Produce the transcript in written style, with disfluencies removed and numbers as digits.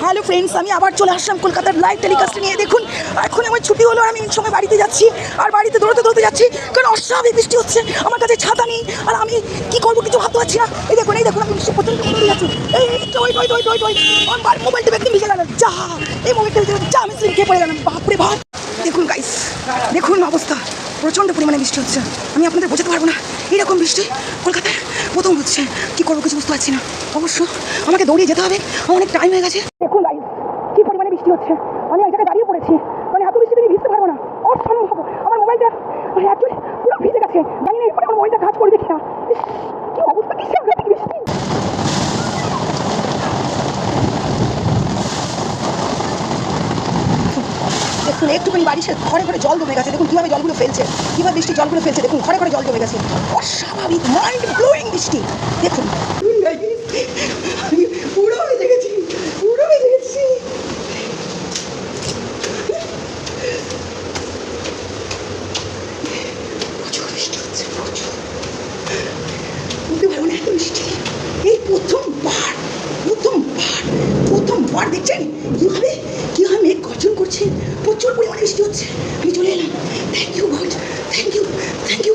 Hello friends, আমি আবার চলে আসলাম কলকাতার লাইভ টেলিকাস্ট নিয়ে। দেখুন এখন আমার ছুটি হলো আর আমি সময় বাড়িতে যাচ্ছি, আর বাড়িতে দৌড়তে যাচ্ছি কারণ অস্বাভাবিক বৃষ্টি হচ্ছে। আমার কাছে ছাতা নেই আর আমি কি করবো কিছু ভাবতে পারছি না। এই দেখুন আমি বৃষ্টি প্রচন্ড করে যাচ্ছি। আমার মোবাইলটা একদম ভিজে গেল, যা এই মোবাইলটা ভিজে যা আমি স্লিপ খেয়ে পড়ে গেলাম। বাপরে বাপ, দেখুন গাইস, দেখুন অবস্থা, প্রচণ্ড পরিমাণে বৃষ্টি হচ্ছে। আমি আপনাদের বোঝাতে পারবো না, এইরকম বৃষ্টি কলকাতায় প্রথম হচ্ছে। কি করবো কিছু বুঝতে পারছি না। অবশ্য আমাকে দৌড়িয়ে যেতে হবে, অনেক টাইম হয়ে গেছে। দেখুন গাইস, কি পরিমাণে বৃষ্টি হচ্ছে। আমি এক জায়গায় দাঁড়িয়ে পড়েছি, মানে এত বৃষ্টিতে আমি ভিজতে পারবো না, অসম্ভব। আমার মোবাইলটা অ্যাকচুয়ালি পুরো ভিজে গেছে, জানি না এরপরে আমার মোবাইলটা কাজ করবে কিনা। কি অবস্থা, কি সাংঘাতিক বৃষ্টি। দেখুন একটুখানি বারিশের ঘরে ঘরে জল জমে গেছে। দেখুন কীভাবে জলগুলো ফেলছে, কীভাবে বৃষ্টি জলগুলো ফেলছে। দেখুন ঘরে ঘরে জল জমে গেছে, অস্বাভাবিক মাইন্ড ব্লোয়িং বৃষ্টি। দেখুন পুরো ভিজে গেছি, পুরো ভিজে গেছি। প্রচুর বৃষ্টি হচ্ছে, প্রচুর, বলতে পারবো না এত বৃষ্টি। এই প্রথমবার দেখছেন কীভাবে মেঘ গর্জন করছে, প্রচুর পরিমাণে বৃষ্টি হচ্ছে। আমি চলে এলাম। Thank you God, thank you.